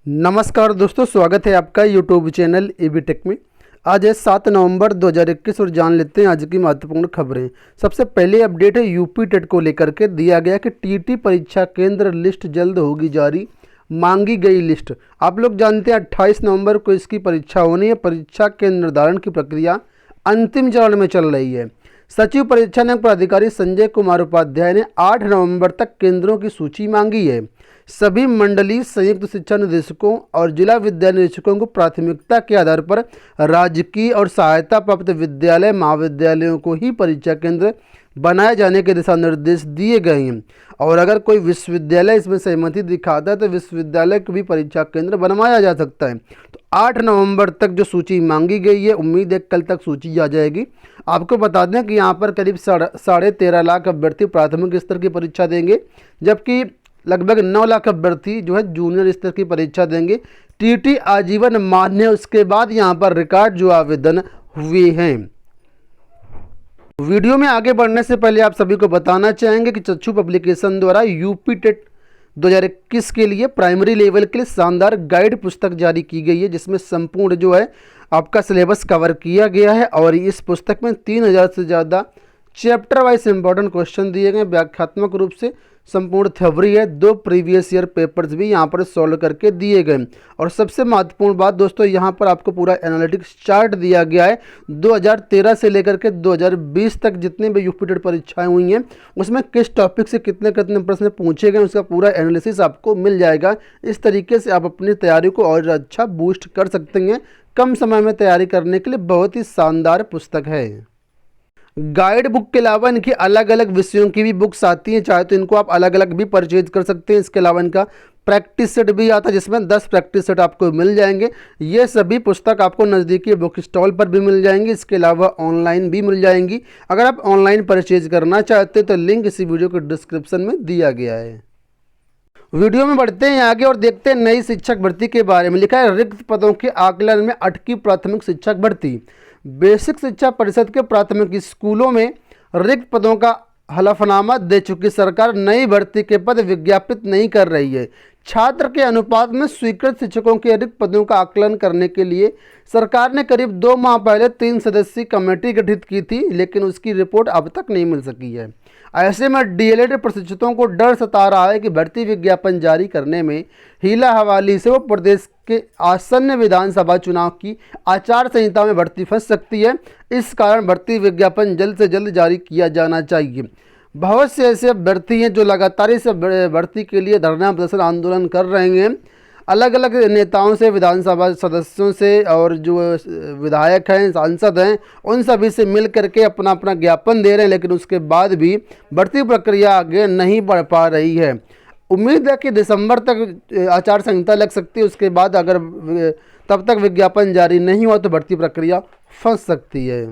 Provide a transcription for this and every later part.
नमस्कार दोस्तों, स्वागत है आपका यूट्यूब चैनल एबी टेक में। आज है 7 नवंबर 2021 और जान लेते हैं आज की महत्वपूर्ण खबरें। सबसे पहले अपडेट है यूपी टेट को लेकर के दिया गया कि टीटी परीक्षा केंद्र लिस्ट जल्द होगी जारी, मांगी गई लिस्ट। आप लोग जानते हैं 28 नवंबर को इसकी परीक्षा होनी है। परीक्षा के निर्धारण की प्रक्रिया अंतिम चरण में चल रही है। सचिव परीक्षा नियंत्रण प्राधिकारी संजय कुमार उपाध्याय ने 8 नवंबर तक केंद्रों की सूची मांगी है। सभी मंडलीय संयुक्त शिक्षा निदेशकों और जिला विद्यालय निदेशकों को प्राथमिकता के आधार पर राजकीय और सहायता प्राप्त विद्यालय महाविद्यालयों को ही परीक्षा केंद्र बनाए जाने के दिशा निर्देश दिए गए हैं। और अगर कोई विश्वविद्यालय इसमें सहमति दिखाता है तो विश्वविद्यालय को भी परीक्षा केंद्र बनवाया जा सकता है। तो 8 नवंबर तक जो सूची मांगी गई है, उम्मीद है कल तक सूची आ जाएगी। आपको बता दें कि यहाँ पर करीब 13.5 लाख अभ्यर्थी प्राथमिक स्तर की परीक्षा देंगे, जबकि लगभग 9 लाख अभ्यर्थी जो है जूनियर स्तर की परीक्षा देंगे। टीटी आजीवन मान्य, उसके बाद यहाँ पर रिकॉर्ड जो आवेदन हुए हैं। वीडियो में आगे बढ़ने से पहले आप सभी को बताना चाहेंगे कि चक्षु पब्लिकेशन द्वारा यूपी टेट 2021 के लिए प्राइमरी लेवल के लिए शानदार गाइड पुस्तक जारी की गई है, जिसमें संपूर्ण जो है आपका सिलेबस कवर किया गया है। और इस पुस्तक में 3000 से ज़्यादा चैप्टर वाइज इंपॉर्टेंट क्वेश्चन दिए गए, व्याख्यात्मक रूप से संपूर्ण थ्योरी है। 2 प्रीवियस ईयर पेपर्स भी यहाँ पर सॉल्व करके दिए गए। और सबसे महत्वपूर्ण बात दोस्तों, यहाँ पर आपको पूरा एनालिटिक्स चार्ट दिया गया है। 2013 से लेकर के 2020 तक जितने भी यूपी टेट परीक्षाएं हुई हैं, उसमें किस टॉपिक से कितने कितने प्रश्न पूछे गए, उसका पूरा एनालिसिस आपको मिल जाएगा। इस तरीके से आप अपनी तैयारी को और अच्छा बूस्ट कर सकते हैं। कम समय में तैयारी करने के लिए बहुत ही शानदार पुस्तक है। गाइड बुक के अलावा इनकी अलग अलग विषयों की भी बुक्स आती हैं, चाहे तो इनको आप अलग अलग भी परचेज कर सकते हैं। इसके अलावा इनका प्रैक्टिस सेट भी आता है, जिसमें 10 प्रैक्टिस सेट आपको मिल जाएंगे। ये सभी पुस्तक आपको नज़दीकी बुक स्टॉल पर भी मिल जाएंगी। इसके अलावा ऑनलाइन भी मिल जाएंगी। अगर आप ऑनलाइन परचेज करना चाहते हैं तो लिंक इसी वीडियो के डिस्क्रिप्शन में दिया गया है। वीडियो में बढ़ते हैं आगे और देखते हैं नई शिक्षक भर्ती के बारे में। लिखा है रिक्त पदों के आकलन में अटकी प्राथमिक शिक्षक भर्ती। बेसिक शिक्षा परिषद के प्राथमिक स्कूलों में रिक्त पदों का हलफनामा दे चुकी सरकार नई भर्ती के पद विज्ञापित नहीं कर रही है। छात्र के अनुपात में स्वीकृत शिक्षकों के रिक्त पदों का आकलन करने के लिए सरकार ने करीब 2 माह पहले 3 सदस्यीय कमेटी गठित की थी, लेकिन उसकी रिपोर्ट अब तक नहीं मिल सकी है। ऐसे में डीएलएड प्रशिक्षुतों को डर सता रहा है कि भर्ती विज्ञापन जारी करने में हीला हवाली से वो प्रदेश के आसन्न विधानसभा चुनाव की आचार संहिता में भर्ती फंस सकती है। इस कारण भर्ती विज्ञापन जल्द से जल्द जारी किया जाना चाहिए। बहुत से ऐसे अभ्यर्थी हैं जो लगातार इस भर्ती के लिए धरना प्रदर्शन आंदोलन कर रहे हैं। अलग अलग नेताओं से, विधानसभा सदस्यों से और जो विधायक हैं, सांसद हैं, उन सभी से मिल करके अपना अपना ज्ञापन दे रहे हैं, लेकिन उसके बाद भी भर्ती प्रक्रिया आगे नहीं बढ़ पा रही है। उम्मीद है कि दिसंबर तक आचार संहिता लग सकती है। उसके बाद अगर तब तक विज्ञापन जारी नहीं हुआ तो भर्ती प्रक्रिया फंस सकती है।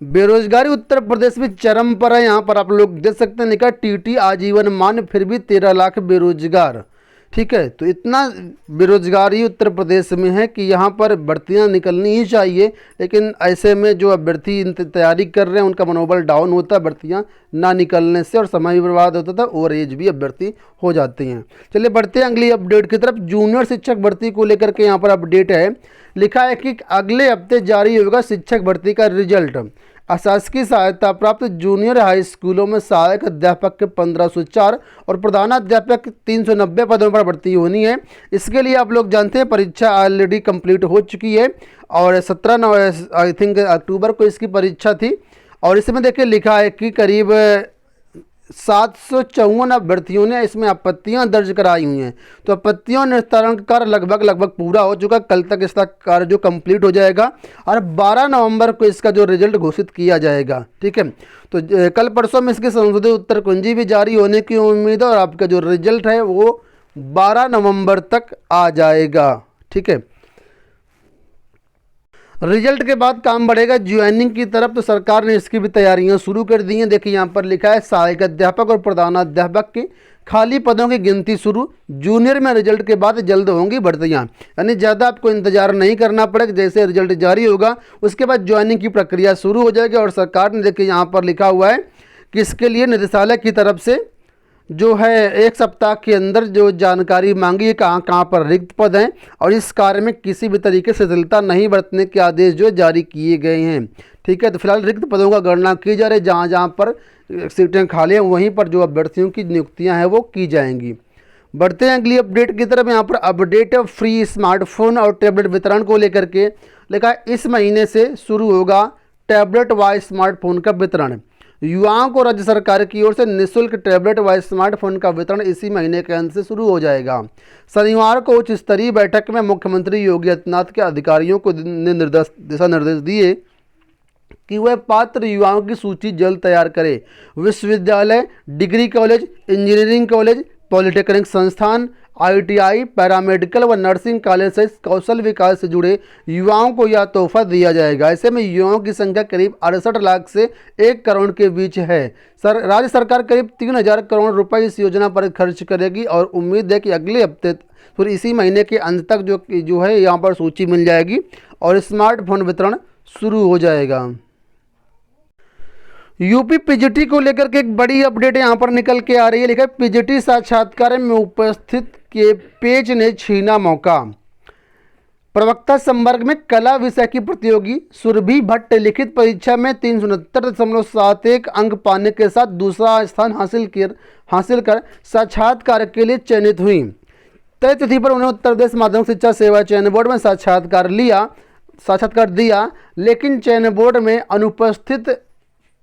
बेरोजगारी उत्तर प्रदेश में चरम पर है। यहाँ पर आप लोग देख सकते हैं, लिखा टीटी आजीवन मान्य फिर भी 13 लाख बेरोजगार। ठीक है, तो इतना बेरोजगारी उत्तर प्रदेश में है कि यहाँ पर भर्तियाँ निकलनी ही चाहिए, लेकिन ऐसे में जो अभ्यर्थी तैयारी कर रहे हैं उनका मनोबल डाउन होता है भर्तियाँ ना निकलने से, और समय भी बर्बाद होता था, ओवर एज भी अभ्यर्थी हो जाते हैं। चलिए बढ़ते हैं अगली अपडेट की तरफ। जूनियर शिक्षक भर्ती को लेकर के यहाँ पर अपडेट है। लिखा है कि अगले हफ्ते जारी होगा शिक्षक भर्ती का रिजल्ट। अशासकीय सहायता प्राप्त जूनियर हाई स्कूलों में सहायक अध्यापक के 1504 और प्रधानाध्यापक 390 पदों पर भर्ती होनी है। इसके लिए आप लोग जानते हैं परीक्षा ऑलरेडी कंप्लीट हो चुकी है और 17 आई थिंक अक्टूबर को इसकी परीक्षा थी। और इसमें देखिए लिखा है कि करीब 754 अभ्यर्थियों ने इसमें आपत्तियां दर्ज कराई हुई हैं। तो आपत्तियों निस्तारण का कार्य लगभग पूरा हो चुका। कल तक इसका कार्य जो कंप्लीट हो जाएगा और 12 नवंबर को इसका जो रिजल्ट घोषित किया जाएगा। ठीक है, तो कल परसों में इसकी संशोधित उत्तर कुंजी भी जारी होने की उम्मीद है और आपका जो रिजल्ट है वो 12 नवंबर तक आ जाएगा। ठीक है, रिजल्ट के बाद काम बढ़ेगा ज्वाइनिंग की तरफ, तो सरकार ने इसकी भी तैयारियां शुरू कर दी हैं। देखिए यहाँ पर लिखा है सहायक अध्यापक और प्रधानाध्यापक के खाली पदों की गिनती शुरू। जूनियर में रिजल्ट के बाद जल्द होंगी भर्तियां, यानी ज़्यादा आपको इंतजार नहीं करना पड़ेगा। जैसे रिजल्ट जारी होगा उसके बाद ज्वाइनिंग की प्रक्रिया शुरू हो जाएगी। और सरकार ने देखिए यहाँ पर लिखा हुआ है कि इसके लिए निदेशालय की तरफ से जो है 1 सप्ताह के अंदर जो जानकारी मांगी है कहाँ कहाँ पर रिक्त पद हैं, और इस कार्य में किसी भी तरीके से शिथिलता नहीं बरतने के आदेश जो जारी किए गए हैं। ठीक है, तो फिलहाल रिक्त पदों का गणना की जा रही है, जहाँ जहाँ पर सीटें खाली हैं वहीं पर जो अभ्यर्थियों की नियुक्तियाँ हैं वो की जाएंगी। बढ़ते हैं अगली अपडेट की तरफ। यहाँ पर अपडेट है फ्री स्मार्टफोन और टैबलेट वितरण को लेकर के लिखा है, इस महीने से शुरू होगा टैबलेट व स्मार्टफोन का वितरण। युवाओं को राज्य सरकार की ओर से निःशुल्क टैबलेट व स्मार्टफोन का वितरण इसी महीने के अंत से शुरू हो जाएगा। शनिवार को उच्च स्तरीय बैठक में मुख्यमंत्री योगी आदित्यनाथ के अधिकारियों को दिशा निर्देश दिए कि वह पात्र युवाओं की सूची जल्द तैयार करे। विश्वविद्यालय, degree college, engineering college, polytechnic संस्थान, ITI, पैरामेडिकल व नर्सिंग कॉलेज सहित कौशल विकास से जुड़े युवाओं को यह तोहफा दिया जाएगा। ऐसे में युवाओं की संख्या करीब 68 लाख से 1 करोड़ के बीच है। राज्य सरकार करीब 3000 करोड़ रुपए इस योजना पर खर्च करेगी और उम्मीद है कि अगले हफ्ते फिर इसी महीने के अंत तक जो है यहाँ पर सूची मिल जाएगी और स्मार्टफोन वितरण शुरू हो जाएगा। यूपी पीजीटी को लेकर के एक बड़ी अपडेट यहाँ पर निकल के आ रही है। लिखा है, पीजीटी साक्षात्कार में उपस्थित के पेज ने छीना मौका। प्रवक्ता संवर्ग में कला विषय की प्रतियोगी सुरभि भट्ट लिखित परीक्षा में 369.71 अंक पाने के साथ दूसरा स्थान हासिल कर साक्षात्कार के लिए चयनित हुई। तय तिथि पर उन्होंने उत्तर प्रदेश माध्यमिक शिक्षा सेवा चयन बोर्ड में साक्षात्कार दिया, लेकिन चयन बोर्ड में अनुपस्थित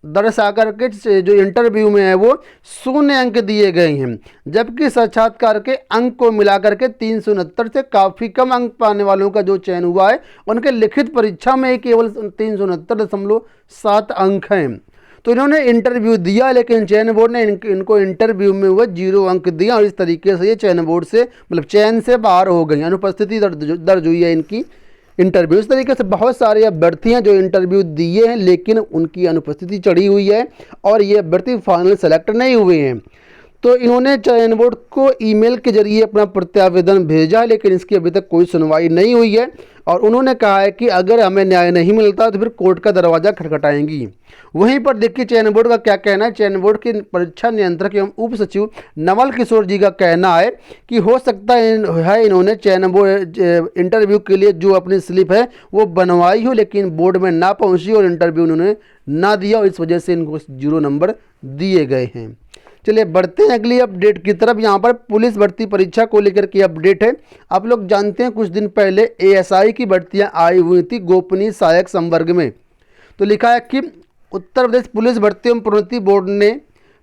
दर्शाकर के जो इंटरव्यू में है वो 0 अंक दिए गए हैं, जबकि साक्षात्कार के अंक को मिलाकर के 369 से काफ़ी कम अंक पाने वालों का जो चयन हुआ है उनके लिखित परीक्षा में केवल 369.7 अंक हैं। तो इन्होंने इंटरव्यू दिया, लेकिन चयन बोर्ड ने इनको इंटरव्यू में वह 0 अंक दिया और इस तरीके से ये चयन बोर्ड से मतलब चयन से बाहर हो गई। अनुपस्थिति दर्ज हुई है इनकी इंटरव्यू। इस तरीके से बहुत सारे अभ्यर्थियां जो इंटरव्यू दिए हैं लेकिन उनकी अनुपस्थिति चढ़ी हुई है और ये अभ्यर्थी फाइनल सेलेक्ट नहीं हुए हैं। तो इन्होंने चयन बोर्ड को ईमेल के जरिए अपना प्रत्यावेदन भेजा, लेकिन इसकी अभी तक कोई सुनवाई नहीं हुई है और उन्होंने कहा है कि अगर हमें न्याय नहीं मिलता तो फिर कोर्ट का दरवाज़ा खटखटाएंगी। वहीं पर देखिए चयन बोर्ड का क्या कहना है। चयन बोर्ड के परीक्षा नियंत्रक एवं उप सचिव नवल किशोर जी का कहना है कि हो सकता है इन्होंने चयन बोर्ड इंटरव्यू के लिए जो अपनी स्लिप है वो बनवाई हो, लेकिन बोर्ड में ना पहुंची और इंटरव्यू उन्होंने ना दिया और इस वजह से इनको 0 नंबर दिए गए हैं। चलिए बढ़ते हैं अगली अपडेट की तरफ। यहाँ पर पुलिस भर्ती परीक्षा को लेकर के अपडेट है। आप लोग जानते हैं कुछ दिन पहले ASI की भर्तियाँ आई हुई थी गोपनीय सहायक संवर्ग में। तो लिखा है कि उत्तर प्रदेश पुलिस भर्ती एवं प्रोन्नति बोर्ड ने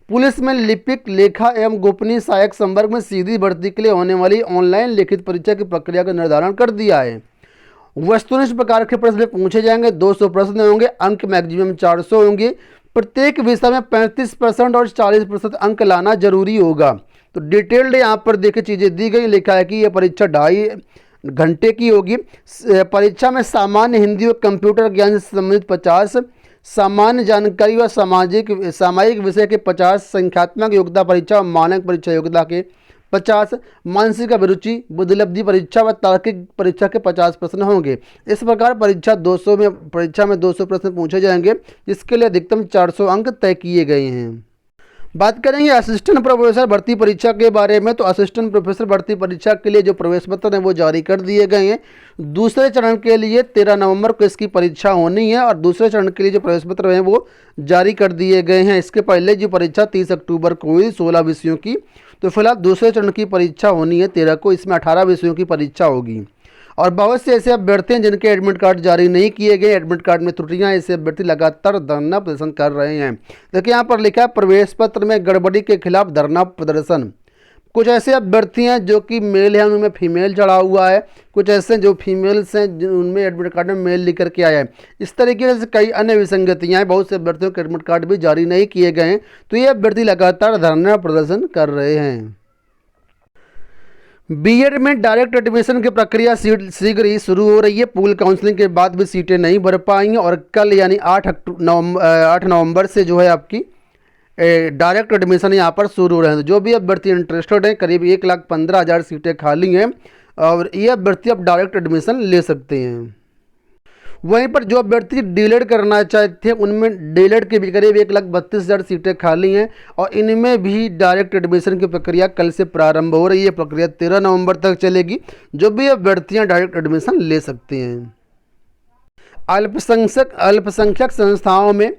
पुलिस में लिपिक, लेखा एवं गोपनीय सहायक संवर्ग में सीधी भर्ती के लिए होने वाली ऑनलाइन लिखित परीक्षा की प्रक्रिया का निर्धारण कर दिया है। वस्तुनिष्ठ प्रकार के प्रश्न पूछे जाएंगे, 200 प्रश्न होंगे, अंक मैक्सिमम 400 होंगे। प्रत्येक विषय में 35% और 40% अंक लाना जरूरी होगा। तो डिटेल्ड यहाँ पर देखिए चीज़ें दी गई। लिखा है कि यह परीक्षा 2.5 घंटे की होगी। परीक्षा में सामान्य हिंदी व कंप्यूटर ज्ञान से संबंधित 50, सामान्य जानकारी व सामायिक विषय के 50, संख्यात्मक योग्यता परीक्षा और मानक परीक्षा योग्यता के 50, मानसिक अभिरुचि, बुद्धिलब्धि परीक्षा व तार्किक परीक्षा के 50 प्रश्न होंगे। इस प्रकार परीक्षा में 200 प्रश्न पूछे जाएंगे, जिसके लिए अधिकतम 400 अंक तय किए गए हैं। बात करेंगे असिस्टेंट प्रोफेसर भर्ती परीक्षा के बारे में। तो असिस्टेंट प्रोफेसर भर्ती परीक्षा के लिए जो प्रवेश पत्र हैं वो जारी कर दिए गए हैं। दूसरे चरण के लिए 13 नवंबर को इसकी परीक्षा होनी है और दूसरे चरण के लिए जो प्रवेश पत्र हैं वो जारी कर दिए गए हैं। इसके पहले जो परीक्षा 30 अक्टूबर को हुई 16 विषयों की, तो फिलहाल दूसरे चरण की परीक्षा होनी है 13 को। इसमें 18 विषयों की परीक्षा होगी और बहुत से ऐसे अभ्यर्थी हैं जिनके एडमिट कार्ड जारी नहीं किए गए। एडमिट कार्ड में त्रुटियां, ऐसे अभ्यर्थी लगातार धरना प्रदर्शन कर रहे हैं। देखिए यहाँ पर लिखा है प्रवेश पत्र में गड़बड़ी के खिलाफ धरना प्रदर्शन। कुछ ऐसे अभ्यर्थी हैं जो कि मेल है उनमें फीमेल चढ़ा हुआ है, कुछ ऐसे जो फीमेल्स हैं उनमें एडमिट कार्ड में मेल लिख करके आया है। इस तरीके से कई अन्य विसंगतियाँ हैं। बहुत से अभ्यर्थियों के एडमिट कार्ड भी जारी नहीं किए गए हैं। तो ये अभ्यर्थी लगातार धरना प्रदर्शन कर रहे हैं। बीएड में डायरेक्ट एडमिशन की प्रक्रिया शीघ्र ही शुरू हो रही है। पूल काउंसलिंग के बाद भी सीटें नहीं भर पाएंगी और कल यानी 8 नवंबर से जो है आपकी डायरेक्ट एडमिशन यहाँ पर शुरू हो रहे हैं। जो भी अभ्यर्थी इंटरेस्टेड हैं, करीब 1,15,000 सीटें खाली हैं और ये अभ्यर्थी अब डायरेक्ट एडमिशन ले सकते हैं। वहीं पर जो अभ्यर्थी डीएलएड करना चाहते हैं उनमें डीएलएड के भी करीब 1,32,000 सीटें खाली हैं और इनमें भी डायरेक्ट एडमिशन की प्रक्रिया कल से प्रारंभ हो रही है। प्रक्रिया 13 नवंबर तक चलेगी। जो भी अभ्यर्थियां डायरेक्ट एडमिशन ले सकते हैं। अल्पसंख्यक संस्थाओं में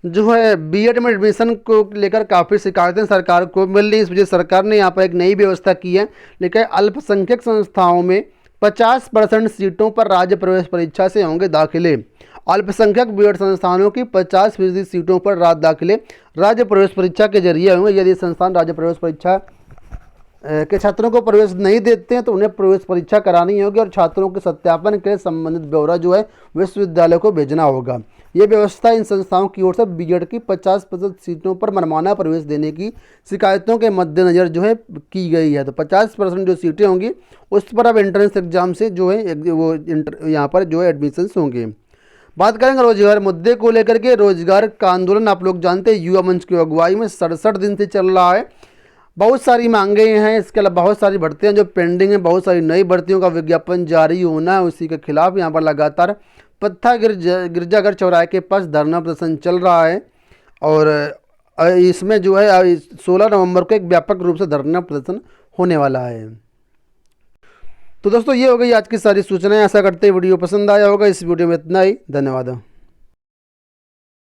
जो है बीएड में एडमिशन को लेकर काफ़ी शिकायतें सरकार को मिल रही है। इस वजह सरकार ने यहाँ पर एक नई व्यवस्था की है। लेकिन अल्पसंख्यक संस्थाओं में 50% सीटों पर राज्य प्रवेश परीक्षा से होंगे दाखिले। अल्पसंख्यक बीएड संस्थानों की 50% सीटों पर दाखिले राज्य प्रवेश परीक्षा के जरिए होंगे। यदि संस्थान राज्य प्रवेश परीक्षा के छात्रों को प्रवेश नहीं देते हैं तो उन्हें प्रवेश परीक्षा करानी होगी और छात्रों के सत्यापन के लिए संबंधित ब्यौरा जो है विश्वविद्यालय को भेजना होगा। ये व्यवस्था इन संस्थाओं की ओर से बीएड की 50% सीटों पर मनमाना प्रवेश देने की शिकायतों के मद्देनज़र जो है की गई है। तो 50% जो सीटें होंगी उस पर अब एंट्रेंस एग्जाम से जो है वो यहाँ पर जो है एडमिशन्स होंगे। बात करेंगे रोजगार मुद्दे को लेकर के। रोजगार का आंदोलन आप लोग जानते हैं युवा मंच की अगुवाई में 67 दिन से चल रहा है। बहुत सारी मांगे हैं। इसके अलावा बहुत सारी भर्तियां जो पेंडिंग हैं, बहुत सारी नई भर्तियों का विज्ञापन जारी होना है, उसी के खिलाफ यहाँ पर लगातार पत्था गिरजाघर चौराहे के पास धरना प्रदर्शन चल रहा है। और इसमें जो है 16 नवंबर को एक व्यापक रूप से धरना प्रदर्शन होने वाला है। तो दोस्तों ये हो गई आज की सारी सूचनाएं। आशा करते हैं वीडियो पसंद आया होगा। इस वीडियो में इतना ही। धन्यवाद।